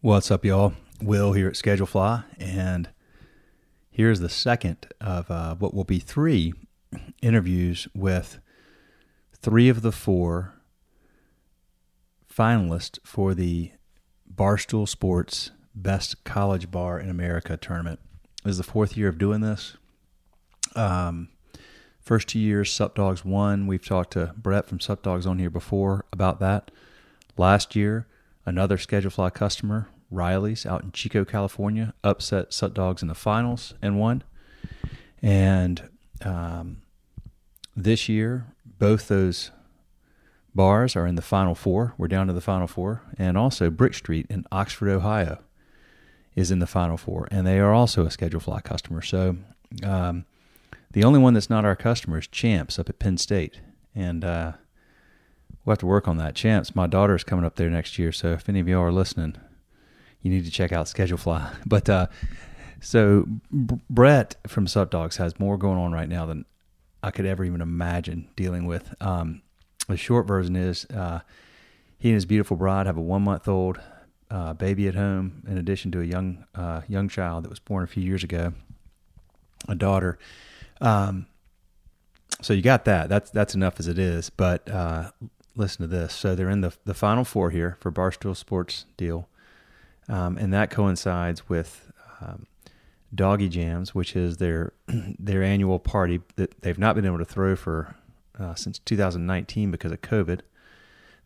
What's up, y'all? Will here at Schedulefly, and here's the second of what will be 3 interviews with 3 of the 4 finalists for the Bartsool Sports Best College Bar in America tournament. This is the 4th year of doing this. First 2 years, Sup Dogs won. We've talked to Brett from Sup Dogs on here before about that. Last year, another Schedulefly customer, Riley's out in Chico, California, upset Sup Dogs in the finals and won. And this year, both those bars are in the Final Four. We're down to the Final Four. And also Brick Street in Oxford, Ohio is in the Final Four. And they are also a Schedulefly customer. So the only one that's not our customer is Champs up at Penn State. And we'll have to work on that. Champs, my daughter's coming up there next year. So if any of y'all are listening, you need to check out Schedulefly. But so Brett from Sup Dogs has more going on right now than I could ever even imagine dealing with. The short version is he and his beautiful bride have a 1-month-old baby at home, in addition to a young child that was born a few years ago, a daughter. So you got that. That's enough as it is. But listen to this. So they're in the Final Four here for Barstool Sports deal. And that coincides with Doggy Jams, which is their annual party that they've not been able to throw for since 2019 because of COVID.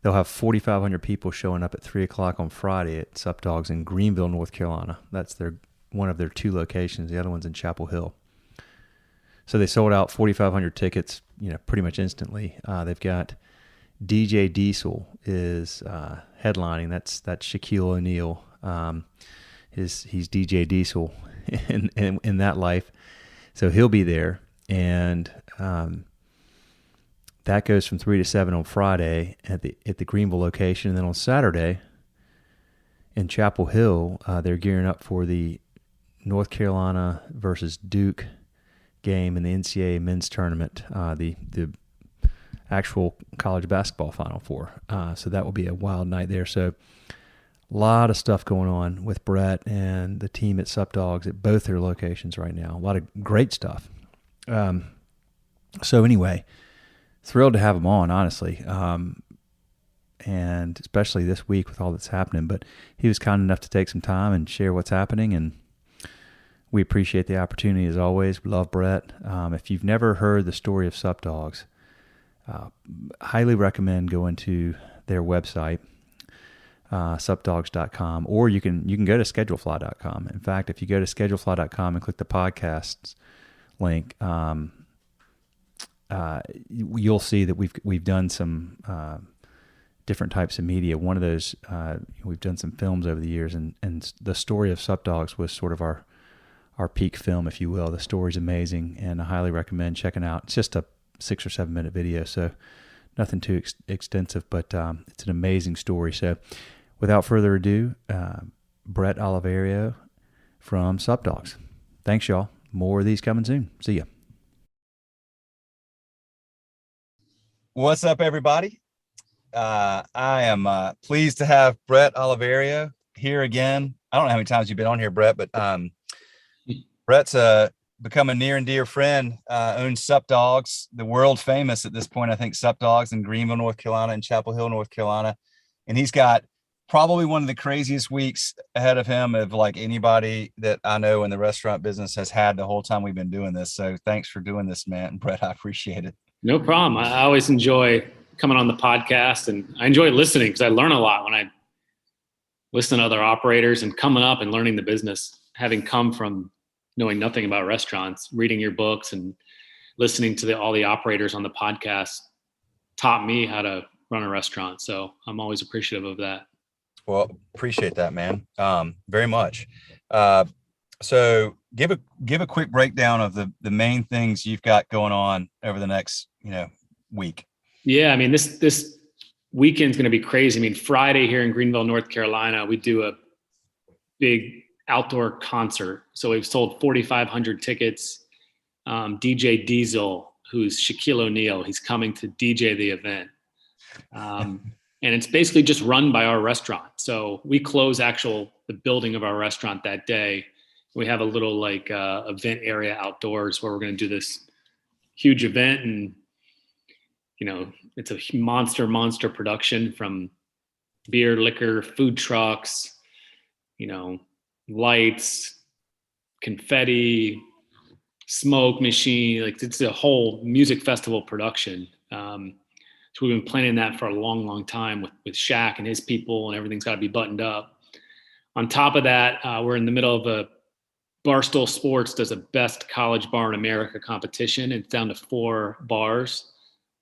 They'll have 4,500 people showing up at 3 o'clock on Friday at Sup Dogs in Greenville, North Carolina. That's one of their 2 locations. The other one's in Chapel Hill. So they sold out 4,500 tickets, pretty much instantly. They've got DJ Diesel is headlining. That's Shaquille O'Neal. He's DJ Diesel in that life, so he'll be there, and that goes from 3 to 7 on Friday at the Greenville location, and then on Saturday in Chapel Hill, they're gearing up for the North Carolina versus Duke game in the NCAA men's tournament, the actual college basketball Final Four. So that will be a wild night there. So a lot of stuff going on with Brett and the team at Sup Dogs at both their locations right now. A lot of great stuff. So anyway, thrilled to have him on, honestly, and especially this week with all that's happening. But he was kind enough to take some time and share what's happening, and we appreciate the opportunity as always. We love Brett. If you've never heard the story of Sup Dogs, highly recommend going to their website, supdogs.com, or you can go to schedulefly.com. In fact, if you go to schedulefly.com and click the podcasts link, you'll see that we've done some different types of media. One of those, we've done some films over the years, and the story of Sup Dogs was sort of our peak film, if you will. The story's amazing, and I highly recommend checking out. It's just a 6 or 7 minute video, so nothing too extensive, but it's an amazing story. So without further ado, Bret Oliverio from Sup Dogs. Thanks, y'all. More of these coming soon. See ya. What's up, everybody? I am pleased to have Bret Oliverio here again. I don't know how many times you've been on here, Bret, but Bret's become a near and dear friend, owns Sup Dogs, the world famous at this point, I think, Sup Dogs in Greenville, North Carolina, and Chapel Hill, North Carolina. And he's got probably one of the craziest weeks ahead of him of like anybody that I know in the restaurant business has had the whole time we've been doing this. So thanks for doing this, man. And Bret, I appreciate it. No problem. I always enjoy coming on the podcast, and I enjoy listening because I learn a lot when I listen to other operators and coming up and learning the business, having come from knowing nothing about restaurants. Reading your books and listening to all the operators on the podcast taught me how to run a restaurant. So I'm always appreciative of that. Well, appreciate that, man. Very much. So give a quick breakdown of the main things you've got going on over the next, week. Yeah. I mean, this weekend's going to be crazy. I mean, Friday here in Greenville, North Carolina, we do a big outdoor concert. So we've sold 4,500 tickets. DJ Diesel, who's Shaquille O'Neal, he's coming to DJ the event. And it's basically just run by our restaurant. So we close the building of our restaurant that day. We have a little like event area outdoors where we're going to do this huge event. And, it's a monster production from beer, liquor, food trucks, lights, confetti, smoke machine. Like it's a whole music festival production. So we've been planning that for a long time with Shaq and his people, and everything's got to be buttoned up. On top of that, we're in the middle of a Barstool Sports does a best college bar in America competition. It's down to 4 bars.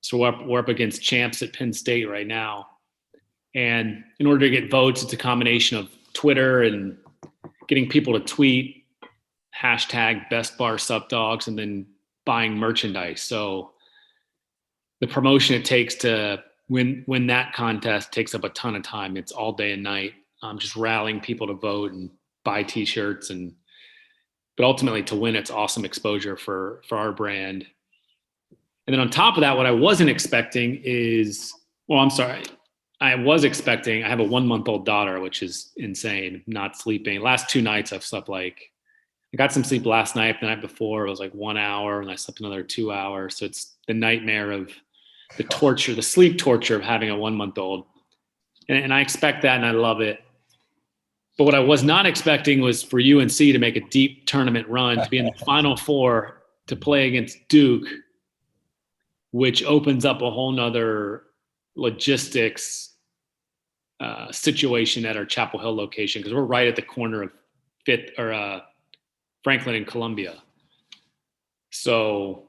So we're up against champs at Penn State right now. And in order to get votes, it's a combination of Twitter and getting people to tweet hashtag best bar Sup Dogs and then buying merchandise. So the promotion it takes to win that contest takes up a ton of time. It's all day and night. Just rallying people to vote and buy t-shirts, but ultimately to win, it's awesome exposure for our brand. And then on top of that, what I wasn't expecting is, I was expecting, I have a 1-month-old daughter, which is insane, not sleeping. Last 2 nights I've slept I got some sleep last night. The night before it was like 1 hour, and I slept another 2 hours. So it's the nightmare of the torture, the sleep torture of having a 1-month-old. And I expect that, and I love it. But what I was not expecting was for UNC to make a deep tournament run, to be in the Final Four, to play against Duke, which opens up a whole nother logistics situation at our Chapel Hill location, because we're right at the corner of Franklin and Columbia. So,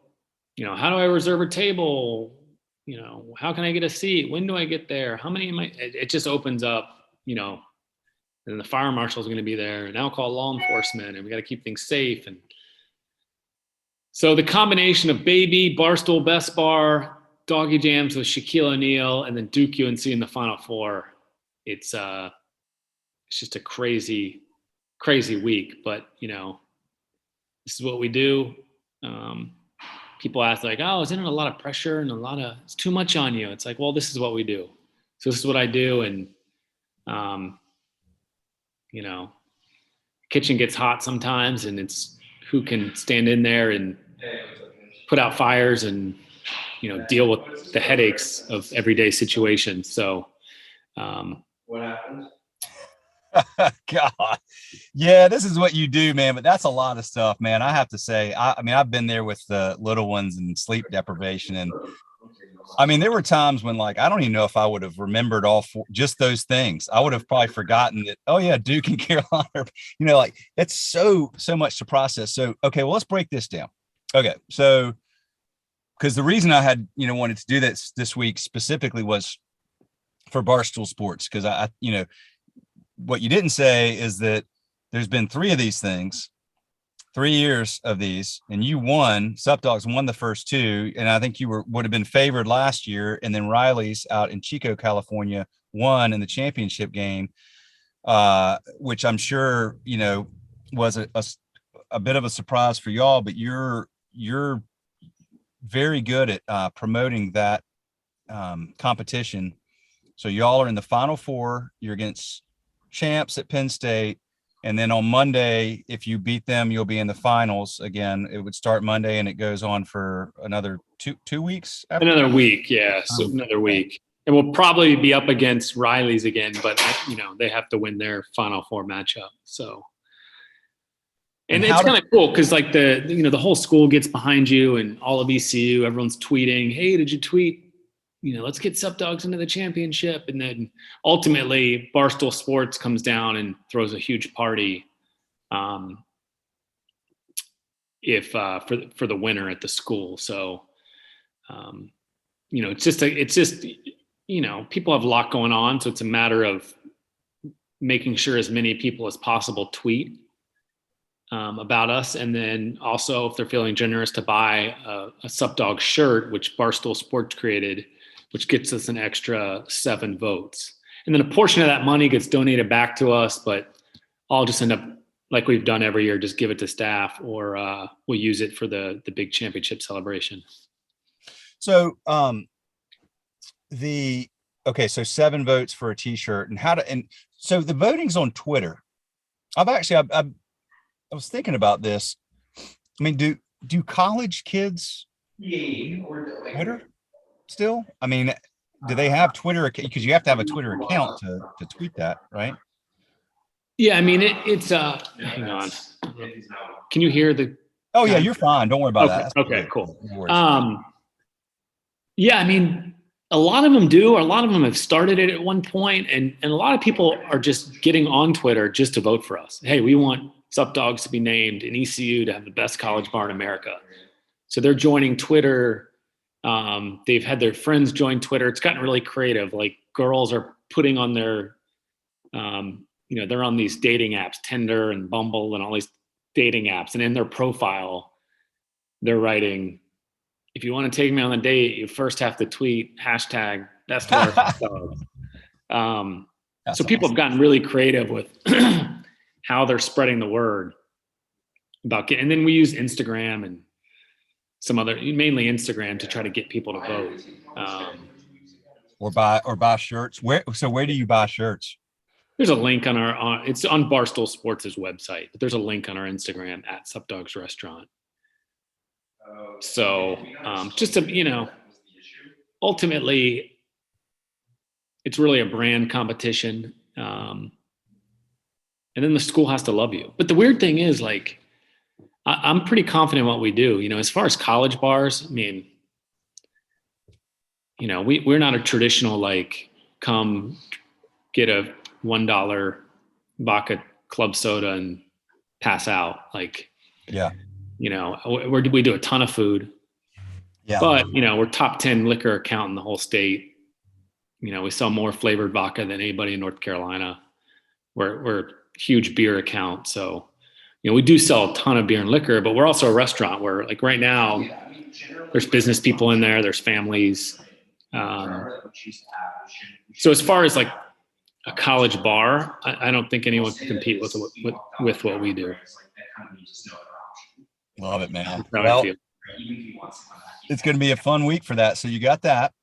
how do I reserve a table? How can I get a seat? When do I get there? How many am I? It just opens up, and the fire marshal's going to be there, and I'll call law enforcement, and we got to keep things safe. And so the combination of Baby, Barstool Best Bar, Doggy Jams with Shaquille O'Neal, and then Duke UNC in the Final Four, it's just a crazy week. But this is what we do. People ask like, oh, isn't it a lot of pressure and it's too much on you? It's like, well, this is what we do. So this is what I do. And, kitchen gets hot sometimes, and it's who can stand in there and put out fires and, deal with the headaches of everyday situations. So, what happened? God, yeah, this is what you do, man. But that's a lot of stuff, man. I have to say, I mean, I've been there with the little ones and sleep deprivation, and I mean, there were times when I don't even know if I would have remembered all 4, just those things. I would have probably forgotten that. Oh yeah, Duke and Carolina. It's so much to process. So okay, well, let's break this down. Okay, so because the reason I had wanted to do this week specifically was for Barstool Sports, because I what you didn't say is that there's been 3 of these things, 3 years of these, and you won. Sup Dogs won the first 2, and I think you would have been favored last year. And then Riley's out in Chico, California, won in the championship game, which I'm sure was a bit of a surprise for y'all. But you're very good at promoting that competition. So y'all are in the Final Four. You're against champs at Penn State, and then on Monday, if you beat them, you'll be in the finals again. It would start Monday, and it goes on for another two weeks. Another week, yeah. So another week, and we'll probably be up against Riley's again, but they have to win their Final Four matchup. So, and it's kind of cool because the whole school gets behind you, and all of ECU, everyone's tweeting, "Hey, did you tweet? Let's get Sup Dogs into the championship." And then ultimately Barstool Sports comes down and throws a huge party for the winner at the school. So, it's just people have a lot going on. So it's a matter of making sure as many people as possible tweet about us. And then also if they're feeling generous to buy a Sup Dog shirt, which Barstool Sports created, which gets us an extra 7 votes. And then a portion of that money gets donated back to us, but I'll just end up, like we've done every year, just give it to staff, or we'll use it for the big championship celebration. So okay, so 7 votes for a t-shirt, and so the voting's on Twitter. I was thinking about this. I mean, do college kids Twitter still? I mean, do they have Twitter? Because you have to have a Twitter account to tweet that, right? Yeah, I mean, it's hang on. Can you hear the? Oh yeah, you're fine. Don't worry about that. Okay, cool. Yeah, I mean, a lot of them do. A lot of them have started it at one point, and a lot of people are just getting on Twitter just to vote for us. Hey, we want Sup Dogs to be named and ECU to have the best college bar in America. So they're joining Twitter. They've had their friends join Twitter. It's gotten really creative. Like girls are putting on their, they're on these dating apps, Tinder and Bumble and all these dating apps. And in their profile, they're writing, if you want to take me on a date, you first have to tweet hashtag best bar for dogs. So people have gotten really creative with how they're spreading the word about and then we use Instagram and some other, mainly Instagram, to try to get people to vote. Or buy shirts. Where do you buy shirts? There's a link on it's on Barstool Sports' website, but there's a link on our Instagram at Sup Dogs Restaurant. So just to, ultimately it's really a brand competition. And then the school has to love you. But the weird thing is, like, I'm pretty confident in what we do. As far as college bars, I mean, we're not a traditional, like, come get a $1 vodka club soda and pass out. Like, yeah, we do a ton of food. Yeah. But, we're top 10 liquor account in the whole state. We sell more flavored vodka than anybody in North Carolina. We're a huge beer account. So, we do sell a ton of beer and liquor, but we're also a restaurant where, like, right now there's business people in there, there's families. So as far as like a college bar, I don't think anyone can compete with what we do. Love it, man. Well, it's going to be a fun week for that. So you got that.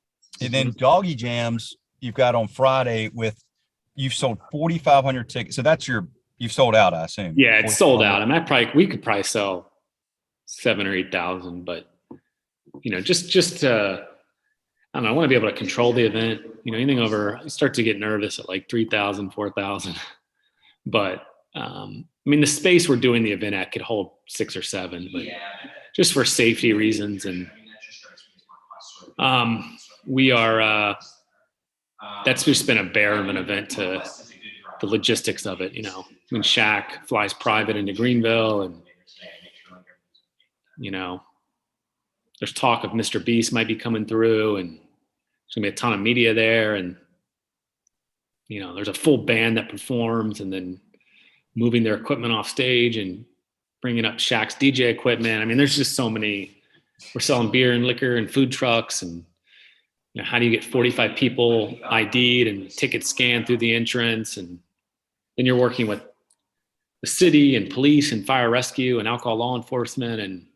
And then Doggy Jams, you've got on Friday you've sold 4,500 tickets. So you've sold out, I assume. Yeah, it's sold out. I mean, we could probably sell 7,000 or 8,000, but just I don't know. I want to be able to control the event. Anything over, I start to get nervous at like 3,000, 4,000. But I mean, the space we're doing the event at could hold 6 or 7, but just for safety reasons, and we are. That's just been a bear of an event to the logistics of it. I mean, Shaq flies private into Greenville, and there's talk of Mr. Beast might be coming through, and there's gonna be a ton of media there, and there's a full band that performs, and then moving their equipment off stage and bringing up Shaq's DJ equipment. I mean, there's just so many. We're selling beer and liquor and food trucks, and how do you get 45 people ID'd and tickets scanned through the entrance, and then you're working with the city and police and fire rescue and alcohol law enforcement, and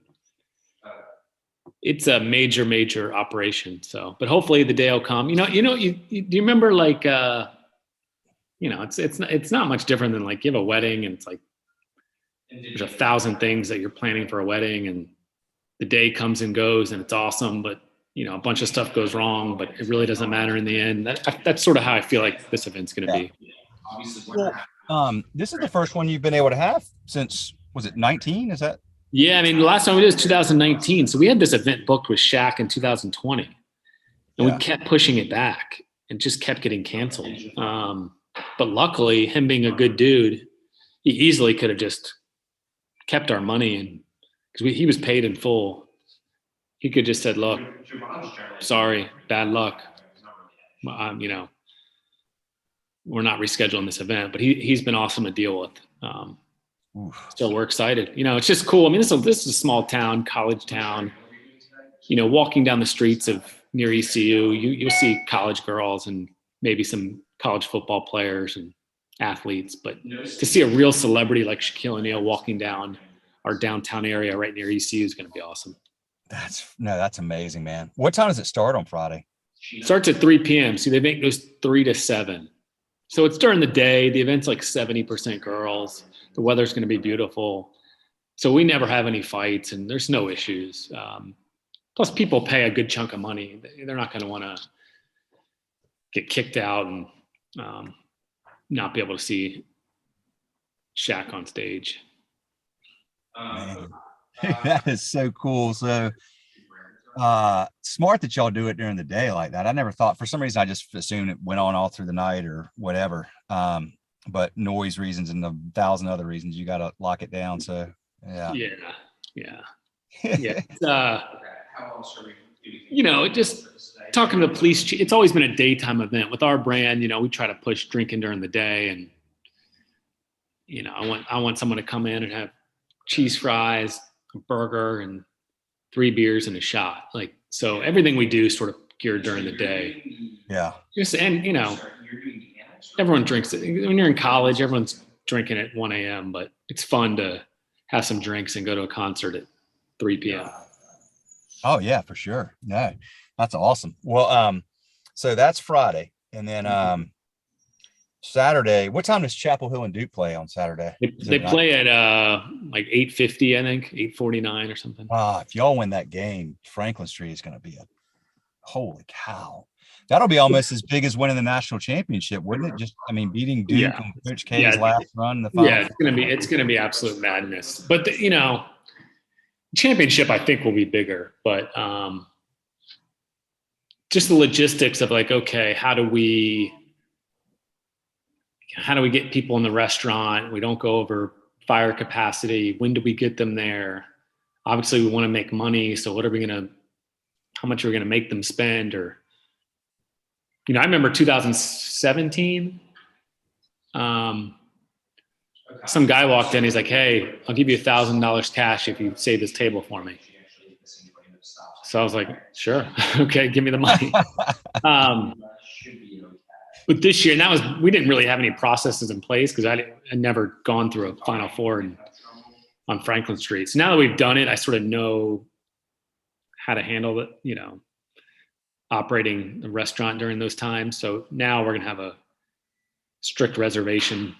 it's a major operation. So, but hopefully the day will come. Do you remember, like, it's not much different than, like, you have a wedding and it's like there's 1,000 things that you're planning for a wedding, and the day comes and goes and it's awesome, but a bunch of stuff goes wrong, but it really doesn't matter in the end. That's sort of how I feel like this event's going to be. Well, this is the first one you've been able to have since, was it 19? Is that? Yeah, I mean, the last time we did was 2019. So we had this event booked with Shaq in 2020, and we kept pushing it back and just kept getting canceled. But luckily, him being a good dude, he easily could have just kept our money, and because he was paid in full. He could just said, "Look, sorry, bad luck. We're not rescheduling this event." But he's been awesome to deal with. So we're excited. It's just cool. I mean, this is a small town, college town. Walking down the streets of near ECU, you'll see college girls and maybe some college football players and athletes. But to see a real celebrity like Shaquille O'Neal walking down our downtown area right near ECU is going to be awesome. That's amazing, man. What time does it start on Friday? Starts at 3 p.m. See, the event goes 3 to 7. So it's during the day. The event's like 70% girls. The weather's going to be beautiful. So we never have any fights, and there's no issues. Plus, people pay a good chunk of money. They're not going to want to get kicked out and not be able to see Shaq on stage. Man. That is so cool. So smart that y'all do it during the day like that. I never thought, for some reason, I just assumed it went on all through the night or whatever. But noise reasons and 1,000 other reasons, you got to lock it down. So yeah. Just talking to the police chief, it's always been a daytime event with our brand. We try to push drinking during the day, and I want someone to come in and have cheese fries, a burger, and 3 beers and a shot. Like, so everything we do is sort of geared during the day. Yeah. Everyone drinks it. When you're in college, everyone's drinking at 1 a.m., but it's fun to have some drinks and go to a concert at 3 p.m. Oh yeah, for sure. No, that's awesome. Well, so that's Friday. And then Saturday, what time does Chapel Hill and Duke play on Saturday? They play at like 8:50, I think, 8:49 or something. If y'all win that game, Franklin Street is going to be holy cow. That'll be almost as big as winning the national championship, wouldn't it? Just, beating Duke and Coach K's last run in the final. Yeah, it's gonna be absolute madness. But championship, I think, will be bigger. But just the logistics of like, okay, how do we get people in the restaurant? We don't go over fire capacity. When do we get them there? Obviously, we want to make money. So how much are we gonna make them spend? Or I remember 2017, some guy walked in, he's like, "Hey, I'll give you $1,000 cash if you save this table for me." So I was like, "Sure." Okay, give me the money. But this year, and we didn't really have any processes in place because I'd never gone through a Final Four on Franklin Street. So now that we've done it, I sort of know how to handle it, operating a restaurant during those times. So now we're going to have a strict reservation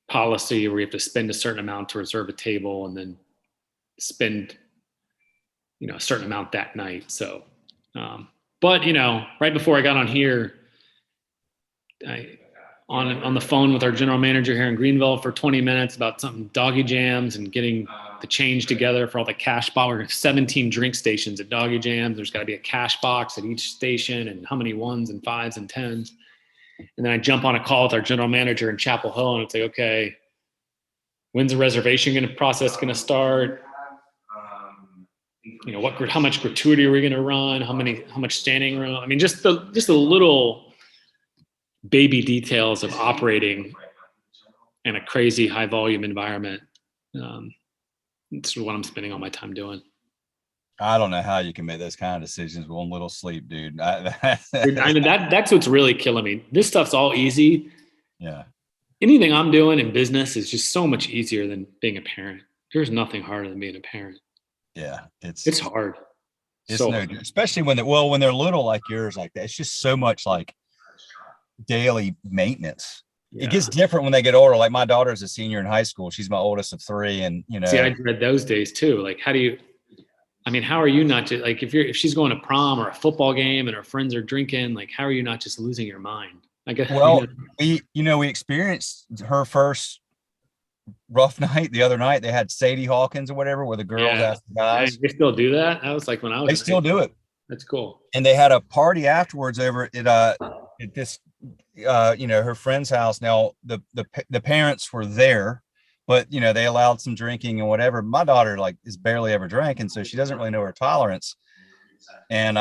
policy where we have to spend a certain amount to reserve a table and then spend, a certain amount that night. So, but right before I got on here, on the phone with our general manager here in Greenville for 20 minutes about something Doggy Jams and getting the change together for all the cash box. We're 17 drink stations at Doggy Jams. There's got to be a cash box at each station and how many 1s and 5s and 10s. And then I jump on a call with our general manager in Chapel Hill and it's like, okay, when's the reservation process going to start? How much gratuity are we going to run? How much standing room? Just the little baby details of operating in a crazy high volume environment. It's what I'm spending all my time doing. I don't know how you can make those kind of decisions with one little sleep, dude. That's what's really killing me. This stuff's all easy. Yeah. Anything I'm doing in business is just so much easier than being a parent. There's nothing harder than being a parent. Yeah. It's hard. It's so hard. Especially when they're little like yours like that. It's just so much like daily maintenance. Yeah. It gets different when they get older. Like my daughter's a senior in high school. She's my oldest of 3. And see, I dread those days too. Like, how are you not just like, if she's going to prom or a football game and her friends are drinking, like, how are you not just losing your mind? I guess. Well, we experienced her first rough night the other night. They had Sadie Hawkins or whatever, where the girls asked the guys. They still do that? That was like when I was. They still do it. That's cool. And they had a party afterwards over at this, her friend's house. Now the parents were there, but they allowed some drinking and whatever. My daughter is barely ever drinking, so she doesn't really know her tolerance. And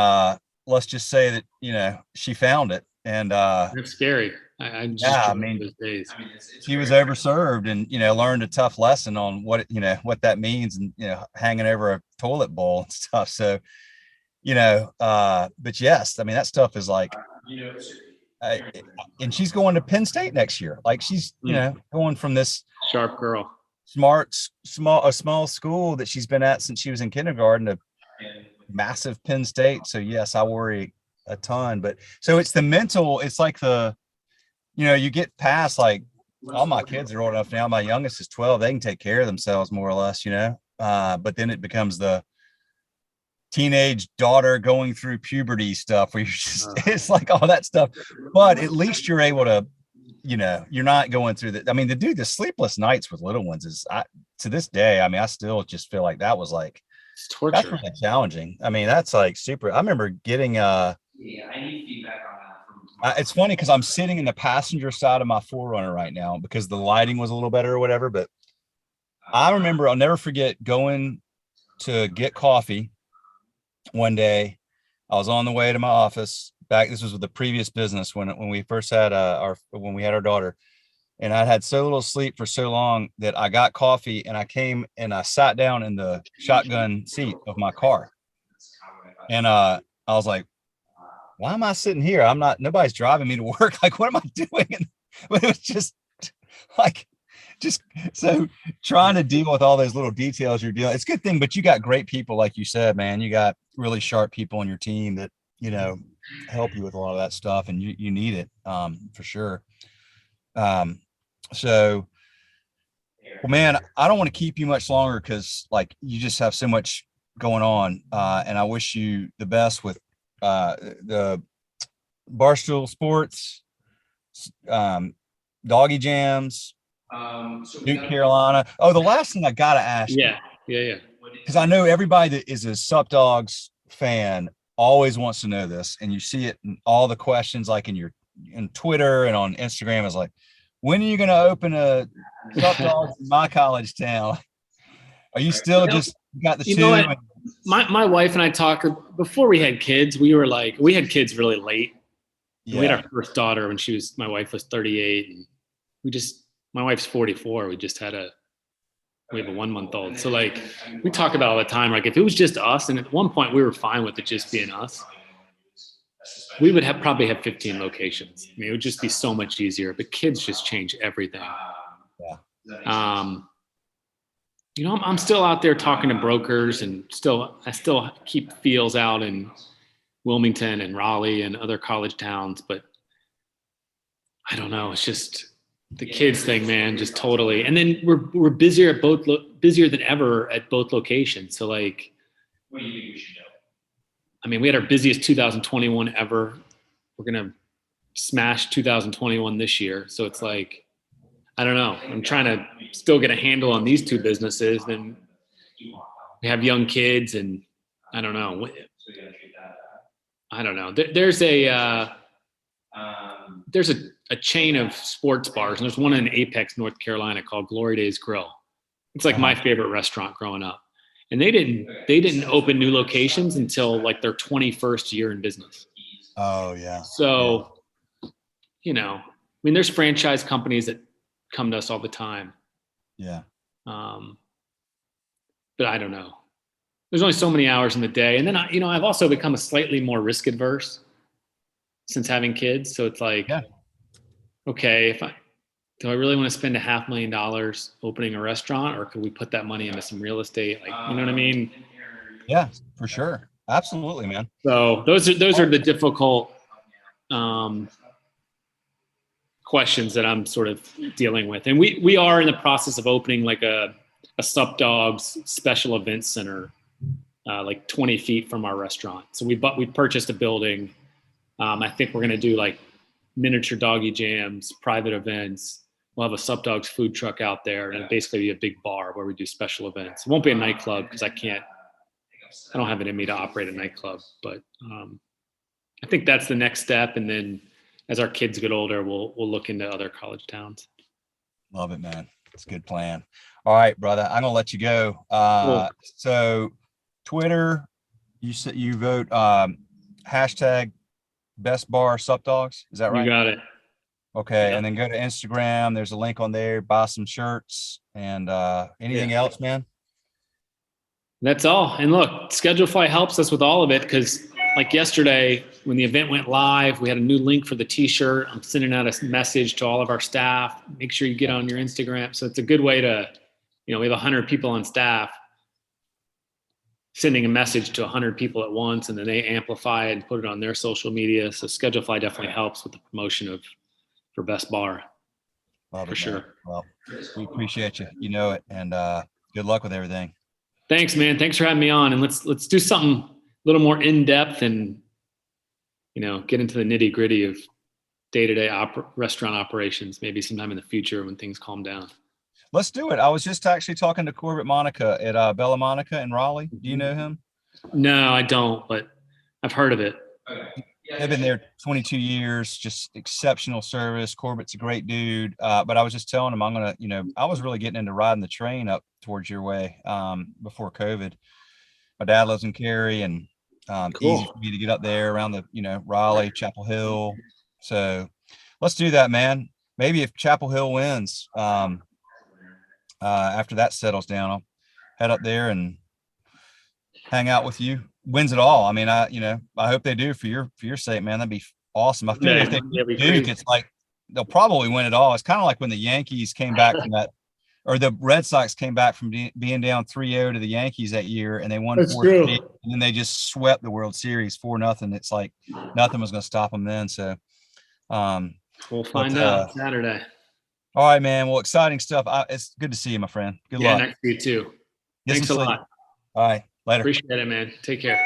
let's just say that she found it, and that's scary. Those days. She was overserved and learned a tough lesson on what that means, and hanging over a toilet bowl and stuff. So but yes, that stuff is like. And she's going to Penn State next year. Like she's, going from this sharp girl, small school that she's been at since she was in kindergarten to massive Penn State. So yes, I worry a ton. But so it's the mental, it's like you get past, like, all my kids are old enough now. My youngest is 12. They can take care of themselves more or less, but then it becomes the teenage daughter going through puberty stuff where it's like all that stuff, but at least you're able to, you're not going through the, I mean, the sleepless nights with little ones is, to this day, I mean, I still just feel like that was like, it's torture. that's really challenging. I mean, that's like super, I remember getting, I need feedback on that. it's funny because I'm sitting in the passenger side of my 4Runner right now because the lighting was a little better or whatever. But I remember, I'll never forget going to get coffee one day. I was on the way to my office back. This was with the previous business when we first had when we had our daughter, and I'd had so little sleep for so long that I got coffee and I came and I sat down in the shotgun seat of my car. And I was like, why am I sitting here? Nobody's driving me to work. Like, what am I doing? But it was just so trying to deal with all those little details you're dealing. It's a good thing, but you got great people, like you said, man. You got really sharp people on your team that, help you with a lot of that stuff, and you need it, for sure. So, well, man, I don't want to keep you much longer because, like, you just have so much going on, and I wish you the best with the Barstool Sports, Doggy Jams, Duke, Carolina. Oh, the last thing I gotta ask Yeah. because I know everybody that is a Sup Dogs fan always wants to know this, and you see it in all the questions, like in Twitter and on Instagram, is like, when are you going to open a Sup Dogs in my college town? Are you still just got the two? My wife and I talked before we had kids. We had kids really late. Yeah. We had our first daughter when my wife was 38, and my wife's 44. We have a 1-month-old. So, like, we talk about all the time, like, if it was just us, and at one point we were fine with it just being us, we would probably have 15 locations. I mean, it would just be so much easier, but kids just change everything. Yeah. I'm still out there talking to brokers, and I still keep feels out in Wilmington and Raleigh and other college towns, but I don't know. It's just the kids thing, man, just totally. And then we're busier than ever at both locations. So, like, what do you think we should do? I mean, we had our busiest 2021 ever. We're going to smash 2021 this year. So it's like, I don't know. I'm trying to still get a handle on these two businesses. Then we have young kids, and I don't know. There's a chain of sports bars, and there's one in Apex, North Carolina, called Glory Days Grill. It's like my favorite restaurant growing up. And they didn't open new locations until like their 21st year in business. Oh yeah. So, I mean, there's franchise companies that come to us all the time. Yeah. But I don't know. There's only so many hours in the day. And then, I've also become a slightly more risk adverse since having kids. So it's like, okay, do I really want to spend $500,000 opening a restaurant, or could we put that money into some real estate? Like, you know what I mean? Yeah, for sure. Absolutely, man. So those are the difficult questions that I'm sort of dealing with. And we are in the process of opening like a Sup Dogs special events center, like 20 feet from our restaurant. So we purchased a building. I think we're going to do like miniature doggy jams, private events. We'll have a Sup Dogs food truck out there, and it'll basically be a big bar where we do special events. It won't be a nightclub because I don't have it in me to operate a nightclub, but I think that's the next step. And then as our kids get older, we'll look into other college towns. Love it, man. It's a good plan. All right, brother, I'm gonna let you go. Cool. So Twitter, you said you vote hashtag best bar Sup Dogs. Is that right? You got it. Okay. Yeah. And then go to Instagram. There's a link on there. Buy some shirts and anything else, man. That's all. And look, Schedulefly helps us with all of it, because like yesterday when the event went live, we had a new link for the t-shirt. I'm sending out a message to all of our staff. Make sure you get on your Instagram. So it's a good way to, we have 100 people on staff. sending a message to 100 people at once, and then they amplify it and put it on their social media. So Schedulefly definitely helps with the promotion for Best Bar. Love for it, sure. Man. Well, we appreciate you. You know it. And good luck with everything. Thanks, man. Thanks for having me on. And let's do something a little more in depth and, get into the nitty gritty of day-to-day restaurant operations, maybe sometime in the future when things calm down. Let's do it. I was just actually talking to Corbett Monica at Bella Monica in Raleigh. Do you know him? No, I don't, but I've heard of it. They've been there 22 years, just exceptional service. Corbett's a great dude. But I was just telling him I was really getting into riding the train up towards your way before COVID. My dad lives in Cary, and Cool. Easy for me to get up there around the, Raleigh, Chapel Hill. So let's do that, man. Maybe if Chapel Hill wins, after that settles down, I'll head up there and hang out with you. Wins it all. I mean, I hope they do for your sake, man. That'd be awesome. I feel if they Duke, it's like they'll probably win it all. It's kind of like when the Yankees came back from that, or the Red Sox came back from being down 3-0 to the Yankees that year, and they won 4-3, and then they just swept the World Series 4-0. It's like nothing was going to stop them then. So we'll find out Saturday. All right, man. Well, exciting stuff. It's good to see you, my friend. Good luck. Nice to see you too. Get Thanks a lot. All right. Later. Appreciate it, man. Take care.